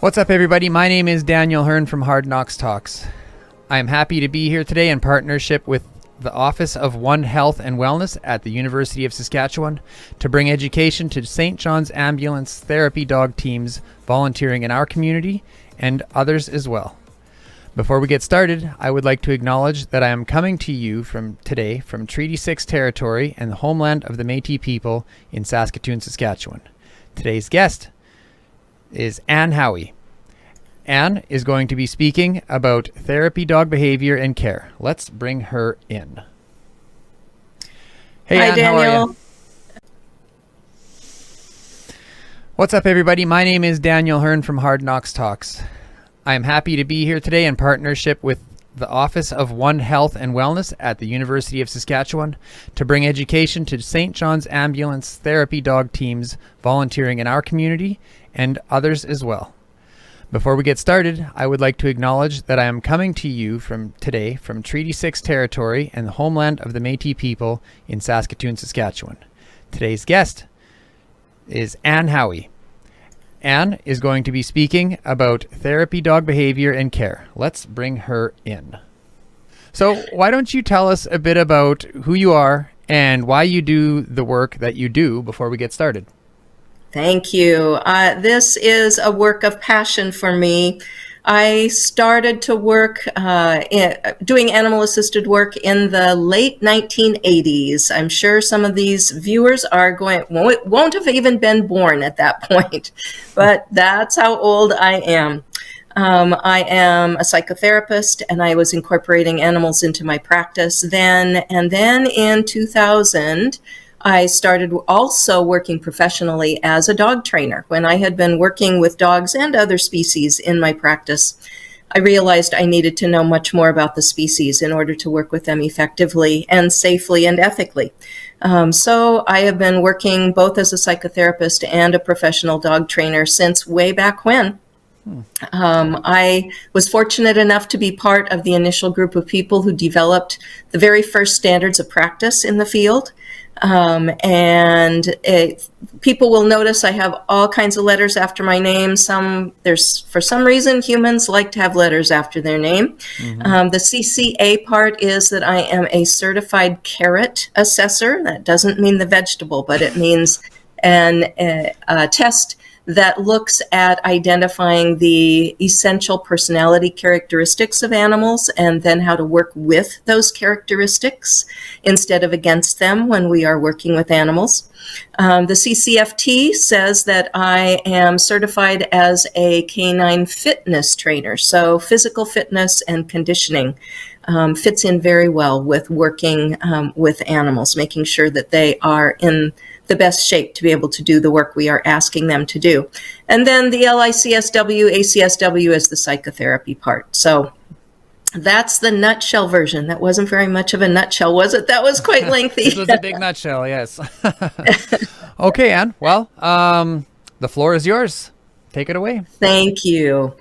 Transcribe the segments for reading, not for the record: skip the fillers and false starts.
What's up, everybody? My name is Daniel Hearn from Hard Knocks Talks. I am happy to be here today in partnership with the Office of One Health and Wellness at the University of Saskatchewan to bring education to St. John's Ambulance therapy dog teams volunteering in our community and others as well. Before we get started, I would like to acknowledge that I am coming to you today from Treaty 6 territory and the homeland of the Métis people in Saskatoon, Saskatchewan. Today's guest is Anne Howie. Anne is going to be speaking about therapy dog behavior and care. Let's bring her in. Hey, Hi, Anne, Daniel. how are you? What's up, everybody? My name is Daniel Hearn from Hard Knocks Talks. I am happy to be here today in partnership with the Office of One Health and Wellness at the University of Saskatchewan to bring education to St. John's Ambulance therapy dog teams volunteering in our community and others as well. Before we get started, I would like to acknowledge that I am coming to you today from Treaty 6 territory and the homeland of the Métis people in Saskatoon, Saskatchewan. Today's guest is Anne Howie. Anne is going to be speaking about therapy dog behavior and care. Let's bring her in. So why don't you tell us a bit about who you are and why you do the work that you do before we get started? Thank you. This is a work of passion for me. I started to work doing animal-assisted work in the late 1980s. I'm sure some of these viewers won't have even been born at that point, but that's how old I am. I am a psychotherapist, and I was incorporating animals into my practice then. And then in 2000, I started also working professionally as a dog trainer. When I had been working with dogs and other species in my practice, I realized I needed to know much more about the species in order to work with them effectively and safely and ethically. So I have been working both as a psychotherapist and a professional dog trainer since way back when. I was fortunate enough to be part of the initial group of people who developed the very first standards of practice in the field. People will notice I have all kinds of letters after my name. For some reason, humans like to have letters after their name. Mm-hmm. The CCA part is that I am a certified carrot assessor. That doesn't mean the vegetable, but it means a test that looks at identifying the essential personality characteristics of animals and then how to work with those characteristics instead of against them when we are working with animals. The CCFT says that I am certified as a canine fitness trainer. So physical fitness and conditioning fits in very well with working with animals, making sure that they are in the best shape to be able to do the work we are asking them to do. And then the LICSW, ACSW is the psychotherapy part. So that's the nutshell version. That wasn't very much of a nutshell, was it? That was quite lengthy. This was a big nutshell, yes. Okay, Anne. Well, the floor is yours. Take it away. Thank you.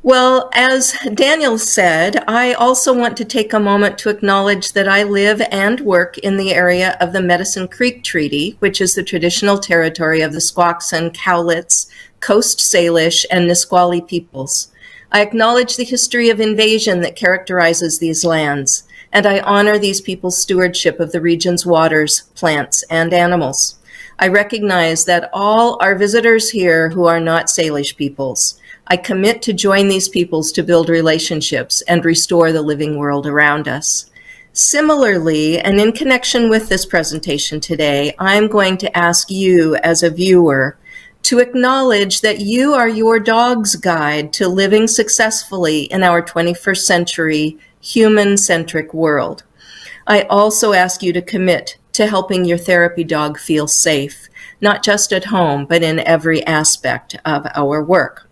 Well, as Daniel said, I also want to take a moment to acknowledge that I live and work in the area of the Medicine Creek Treaty, which is the traditional territory of the Squaxin, Cowlitz, Coast Salish, and Nisqually peoples. I acknowledge the history of invasion that characterizes these lands, and I honor these people's stewardship of the region's waters, plants, and animals. I recognize that all are visitors here who are not Salish peoples. I commit to join these peoples to build relationships and restore the living world around us. Similarly, and in connection with this presentation today, I'm going to ask you as a viewer to acknowledge that you are your dog's guide to living successfully in our 21st century human-centric world. I also ask you to commit to helping your therapy dog feel safe, not just at home, but in every aspect of our work.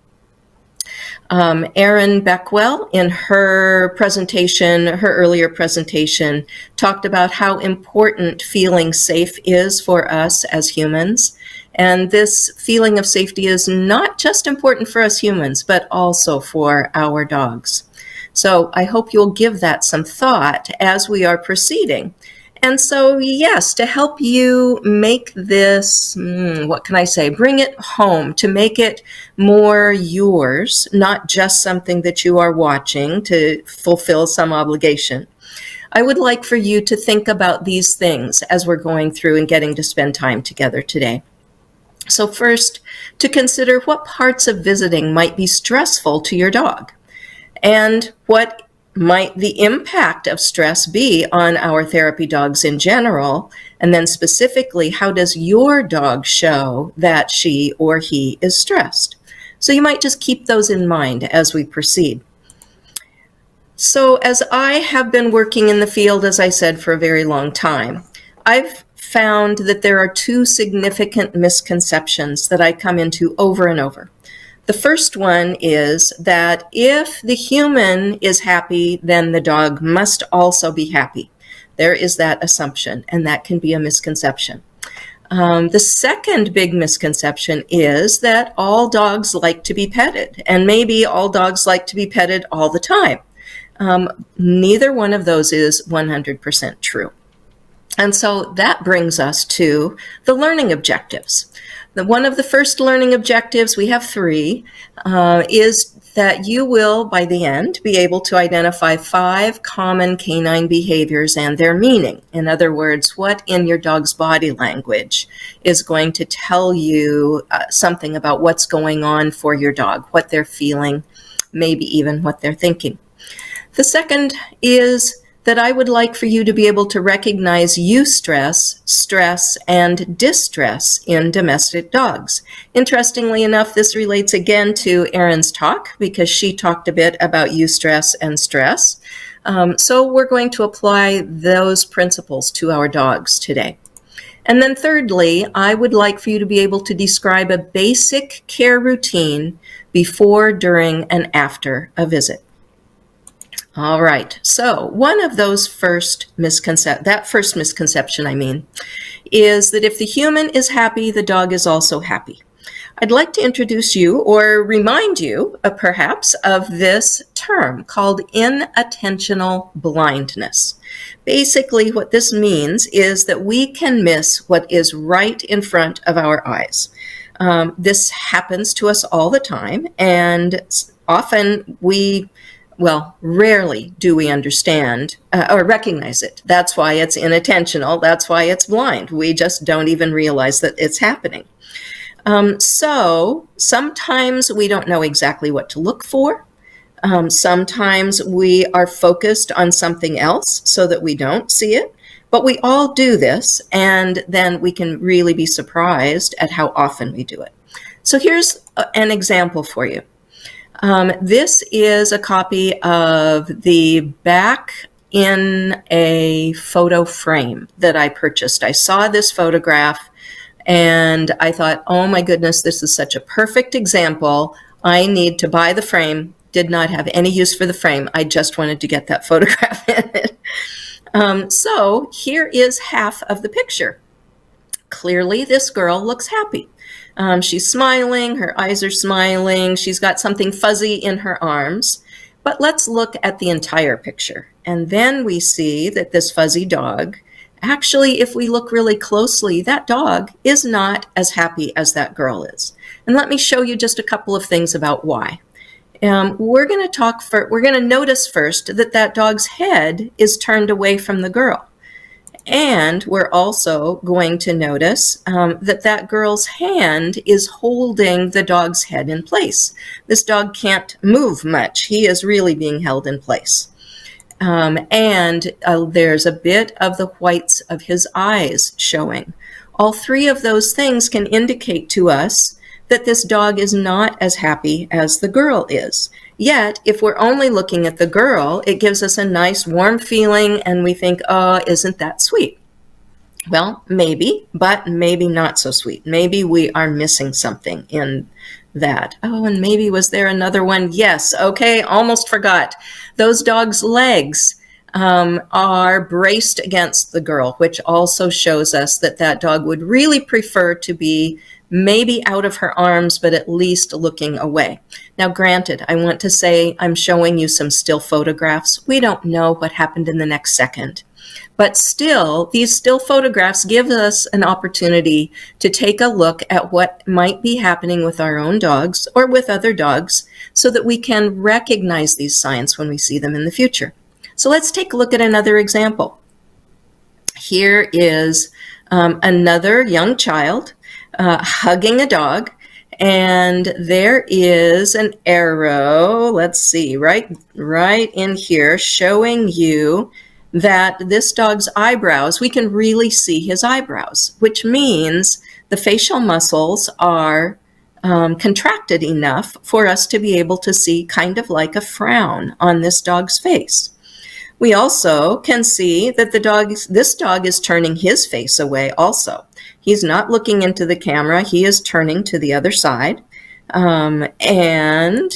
Erin Beckwell, in her earlier presentation, talked about how important feeling safe is for us as humans. And this feeling of safety is not just important for us humans, but also for our dogs. So I hope you'll give that some thought as we are proceeding. And so, yes, to help you make this, what can I say, bring it home, to make it more yours, not just something that you are watching to fulfill some obligation, I would like for you to think about these things as we're going through and getting to spend time together today. So first, to consider what parts of visiting might be stressful to your dog, and what might the impact of stress be on our therapy dogs in general, and then specifically, how does your dog show that she or he is stressed? So you might just keep those in mind as we proceed. So as I have been working in the field, as I said, for a very long time, I've found that there are two significant misconceptions that I come into over and over. The first one is that if the human is happy, then the dog must also be happy. There is that assumption, and that can be a misconception. The second big misconception is that all dogs like to be petted, and maybe all dogs like to be petted all the time. Neither one of those is 100% true. And so that brings us to the learning objectives. One of the first learning objectives, we have three, is that you will, by the end, be able to identify 5 common canine behaviors and their meaning. In other words, what in your dog's body language is going to tell you something about what's going on for your dog, what they're feeling, maybe even what they're thinking. The second is that I would like for you to be able to recognize eustress, stress, and distress in domestic dogs. Interestingly enough, this relates again to Erin's talk, because she talked a bit about eustress and stress. So we're going to apply those principles to our dogs today. And then thirdly, I would like for you to be able to describe a basic care routine before, during, and after a visit. All right, so one of those first misconception, is that if the human is happy, the dog is also happy. I'd like to introduce you, or remind you, perhaps, of this term called inattentional blindness. Basically, what this means is that we can miss what is right in front of our eyes. This happens to us all the time, and often rarely do we understand or recognize it. That's why it's inattentional. That's why it's blind. We just don't even realize that it's happening. So sometimes we don't know exactly what to look for. Sometimes we are focused on something else so that we don't see it. But we all do this, and then we can really be surprised at how often we do it. So here's an example for you. This is a copy of the back in a photo frame that I purchased. I saw this photograph and I thought, oh my goodness, this is such a perfect example. I need to buy the frame. Did not have any use for the frame. I just wanted to get that photograph in it. So here is half of the picture. Clearly, this girl looks happy. She's smiling, her eyes are smiling, she's got something fuzzy in her arms. But let's look at the entire picture. And then we see that this fuzzy dog, actually, if we look really closely, that dog is not as happy as that girl is. And let me show you just a couple of things about why. We're going to notice first that that dog's head is turned away from the girl. And we're also going to notice that that girl's hand is holding the dog's head in place. This dog can't move much. He is really being held in place. And there's a bit of the whites of his eyes showing. All three of those things can indicate to us that this dog is not as happy as the girl is. Yet, if we're only looking at the girl, it gives us a nice warm feeling and we think, oh, isn't that sweet? Well, maybe, but maybe not so sweet. Maybe we are missing something in that. Oh, and maybe was there another one? Yes, okay, almost forgot. Those dogs' legs are braced against the girl, which also shows us that that dog would really prefer to be maybe out of her arms, but at least looking away. Now, granted, I want to say I'm showing you some still photographs. We don't know what happened in the next second. But still, these still photographs give us an opportunity to take a look at what might be happening with our own dogs or with other dogs so that we can recognize these signs when we see them in the future. So let's take a look at another example. Here is another young child hugging a dog, and there is an arrow, let's see, right in here, showing you that this dog's eyebrows, we can really see his eyebrows, which means the facial muscles are contracted enough for us to be able to see kind of like a frown on this dog's face. We also can see that this dog is turning his face away also. He's not looking into the camera. He is turning to the other side. And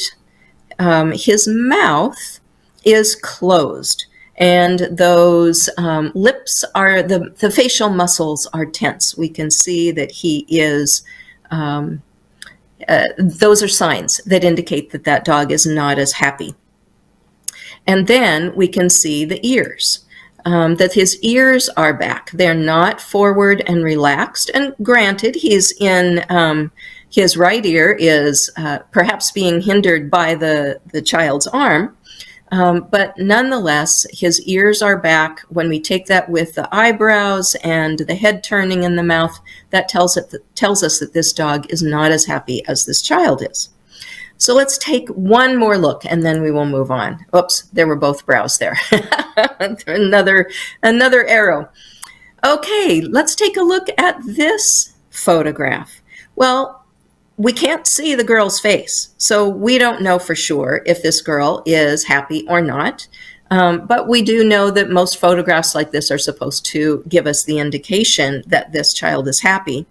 his mouth is closed. And those lips are, the facial muscles are tense. We can see that he is, those are signs that indicate that that dog is not as happy. And then we can see the ears, that his ears are back. They're not forward and relaxed. And granted, he's in, his right ear is perhaps being hindered by the child's arm. But nonetheless, his ears are back. When we take that with the eyebrows and the head turning in the mouth, that tells us that this dog is not as happy as this child is. So let's take one more look and then we will move on. Oops, there were both brows there. another arrow. Okay, let's take a look at this photograph. Well, we can't see the girl's face, so we don't know for sure if this girl is happy or not. But we do know that most photographs like this are supposed to give us the indication that this child is happy.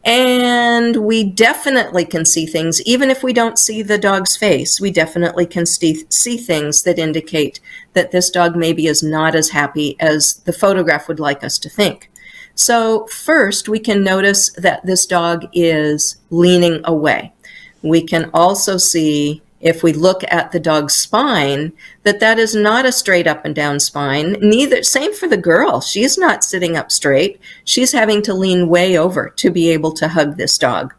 And we definitely can see things, even if we don't see the dog's face, we definitely can see things that indicate that this dog maybe is not as happy as the photograph would like us to think. So first, we can notice that this dog is leaning away. We can also see, if we look at the dog's spine, that is not a straight up and down spine. Same for the girl. She's not sitting up straight. She's having to lean way over to be able to hug this dog.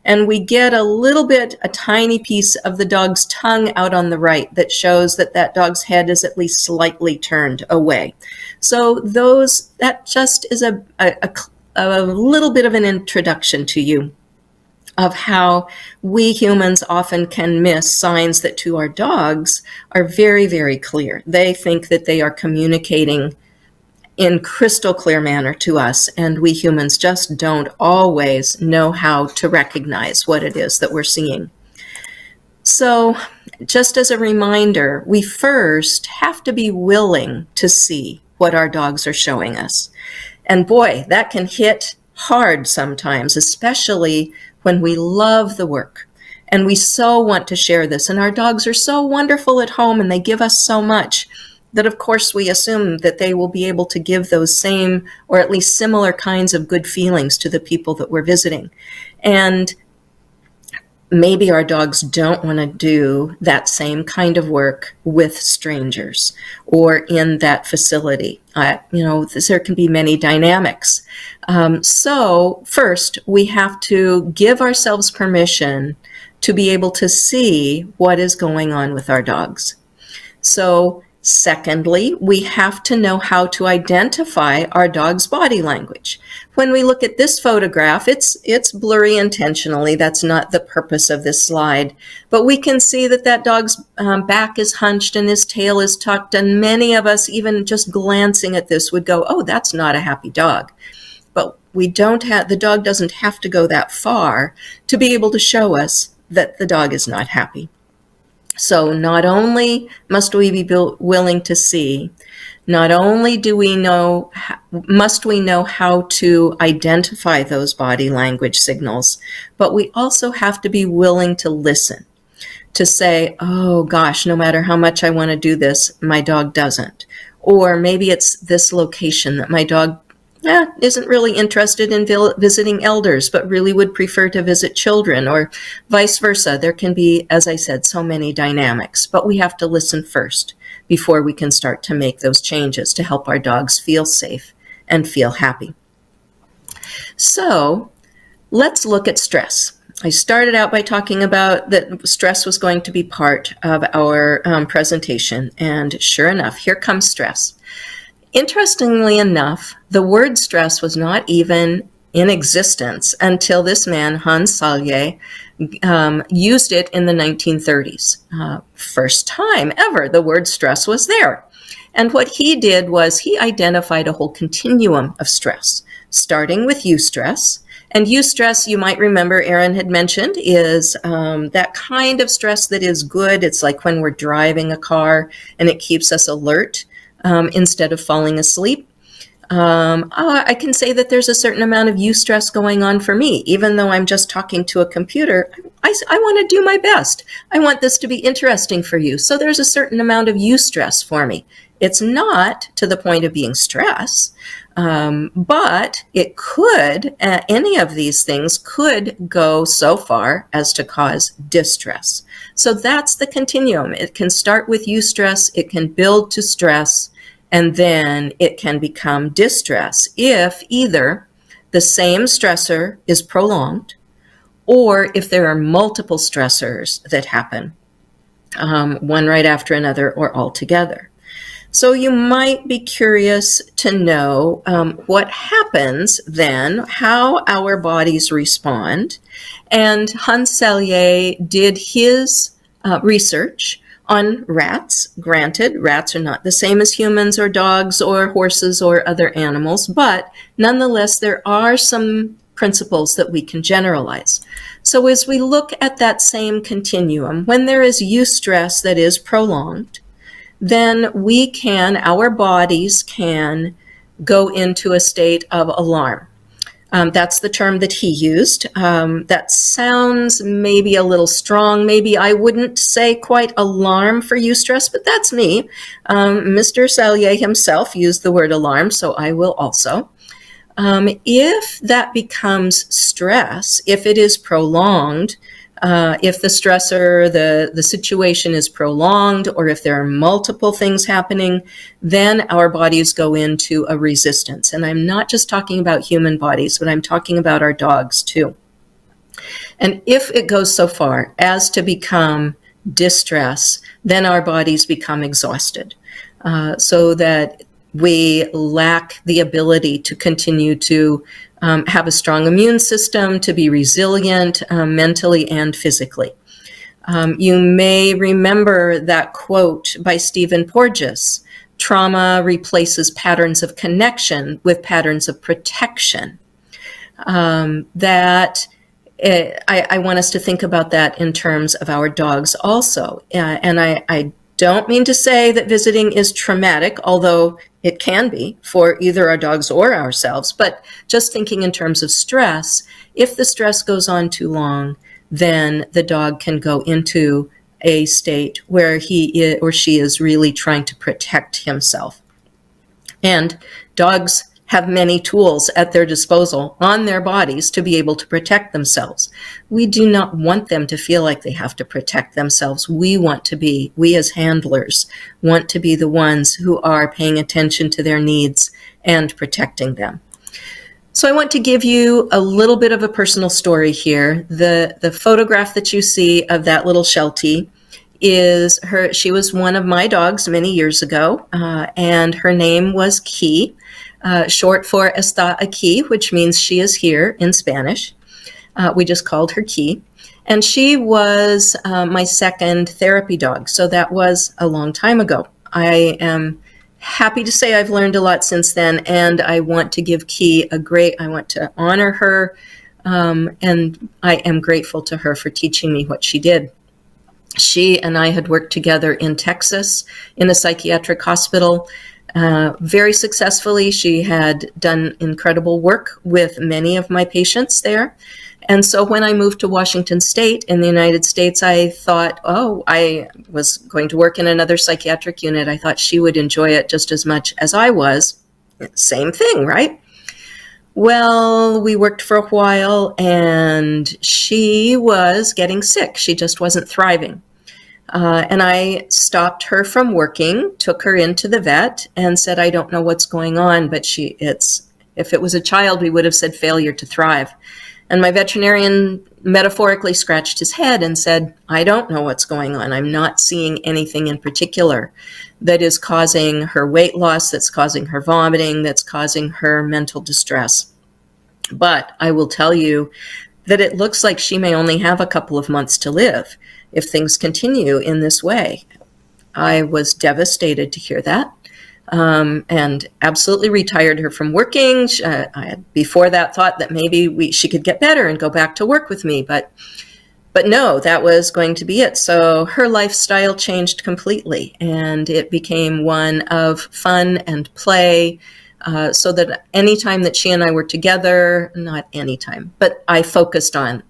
And we get a tiny piece of the dog's tongue out on the right that shows that dog's head is at least slightly turned away. So that just is a little bit of an introduction to you of how we humans often can miss signs that to our dogs are very, very clear. They think that they are communicating in crystal clear manner to us, and we humans just don't always know how to recognize what it is that we're seeing. So just as a reminder, we first have to be willing to see what our dogs are showing us. And boy, that can hit hard sometimes, especially when we love the work and we so want to share this, and our dogs are so wonderful at home and they give us so much that of course we assume that they will be able to give those same or at least similar kinds of good feelings to the people that we're visiting. And maybe our dogs don't want to do that same kind of work with strangers or in that facility. There can be many dynamics. So first, we have to give ourselves permission to be able to see what is going on with our dogs. So secondly, we have to know how to identify our dog's body language. When we look at this photograph, it's blurry intentionally. That's not the purpose of this slide. But we can see that dog's back is hunched and his tail is tucked. And many of us, even just glancing at this, would go, oh, that's not a happy dog. But the dog doesn't have to go that far to be able to show us that the dog is not happy. So not only must we be willing to see, not only must we know how to identify those body language signals, but we also have to be willing to listen, to say, oh gosh, no matter how much I want to do this, my dog doesn't. Or maybe it's this location that my dog isn't really interested in visiting elders, but really would prefer to visit children, or vice versa. There can be, as I said, so many dynamics, but we have to listen first before we can start to make those changes to help our dogs feel safe and feel happy. So let's look at stress. I started out by talking about that stress was going to be part of our presentation, and sure enough, here comes stress. Interestingly enough, the word stress was not even in existence until this man, Hans Selye, used it in the 1930s. First time ever the word stress was there. And what he did was he identified a whole continuum of stress, starting with eustress. And eustress, you might remember Erin had mentioned, is that kind of stress that is good. It's like when we're driving a car and it keeps us alert instead of falling asleep. I can say that there's a certain amount of eustress going on for me. Even though I'm just talking to a computer, I want to do my best. I want this to be interesting for you. So there's a certain amount of eustress for me. It's not to the point of being stress, but it could, any of these things could go so far as to cause distress. So that's the continuum. It can start with eustress, it can build to stress, and then it can become distress if either the same stressor is prolonged or if there are multiple stressors that happen, one right after another or all together. So you might be curious to know what happens then, how our bodies respond. And Hans Selye did his research on rats. Granted, rats are not the same as humans or dogs or horses or other animals, but nonetheless, there are some principles that we can generalize. So as we look at that same continuum, when there is eustress that is prolonged, then our bodies can go into a state of alarm. That's the term that he used. That sounds maybe a little strong. Maybe I wouldn't say quite alarm for eustress, but that's me. Mr. Selye himself used the word alarm, so I will also. If that becomes stress, if it is prolonged, if the stressor, the situation is prolonged, or if there are multiple things happening, then our bodies go into a resistance. And I'm not just talking about human bodies, but I'm talking about our dogs too. And if it goes so far as to become distress, then our bodies become exhausted, so that we lack the ability to continue to have a strong immune system, to be resilient mentally and physically. You may remember that quote by Stephen Porges, trauma replaces patterns of connection with patterns of protection. I want us to think about that in terms of our dogs also. And I don't mean to say that visiting is traumatic, although it can be for either our dogs or ourselves, but just thinking in terms of stress, if the stress goes on too long, then the dog can go into a state where he or she is really trying to protect himself. And dogs have many tools at their disposal on their bodies to be able to protect themselves. We do not want them to feel like they have to protect themselves. We as handlers, want to be the ones who are paying attention to their needs and protecting them. So I want to give you a little bit of a personal story here. The photograph that you see of that little Sheltie is her. She was one of my dogs many years ago, and her name was Key. Short for Está aquí, which means she is here in Spanish. We just called her Key. And she was my second therapy dog. So that was a long time ago. I am happy to say I've learned a lot since then. And I want to give Key I want to honor her. And I am grateful to her for teaching me what she did. She and I had worked together in Texas in a psychiatric hospital. Very successfully. She had done incredible work with many of my patients there. And so when I moved to Washington State in the United States, I thought, I was going to work in another psychiatric unit. I thought she would enjoy it just as much as I was. Same thing, right? Well, we worked for a while and she was getting sick. She just wasn't thriving. And I stopped her from working, took her into the vet, and said, I don't know what's going on, but if it was a child, we would have said failure to thrive. And my veterinarian metaphorically scratched his head and said, I don't know what's going on. I'm not seeing anything in particular that is causing her weight loss, that's causing her vomiting, that's causing her mental distress. But I will tell you that it looks like she may only have a couple of months to live if things continue in this way. I was devastated to hear that, and absolutely retired her from working. I had before that thought that maybe she could get better and go back to work with me, but no, that was going to be it. So her lifestyle changed completely, and it became one of fun and play, so that anytime that she and I were together, not anytime, but I focused on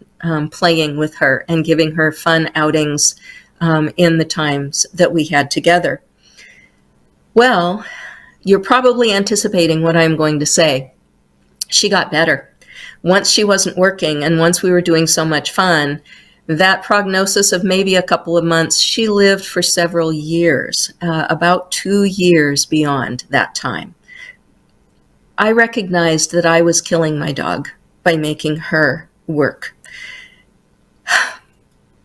playing with her and giving her fun outings in the times that we had together. Well, you're probably anticipating what I'm going to say. She got better. Once she wasn't working and once we were doing so much fun, that prognosis of maybe a couple of months, she lived for several years, about 2 years beyond that time. I recognized that I was killing my dog by making her work.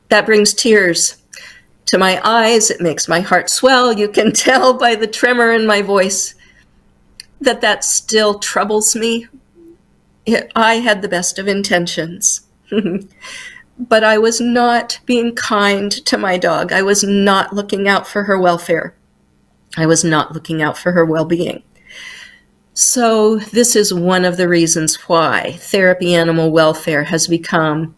That brings tears to my eyes. It makes my heart swell. You can tell by the tremor in my voice that still troubles me. I had the best of intentions, but I was not being kind to my dog. I was not looking out for her welfare. I was not looking out for her well-being. So this is one of the reasons why therapy animal welfare has become,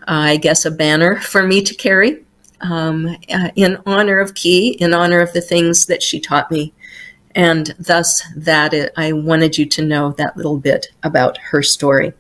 I guess, a banner for me to carry, in honor of Key, in honor of the things that she taught me. And thus I wanted you to know that little bit about her story.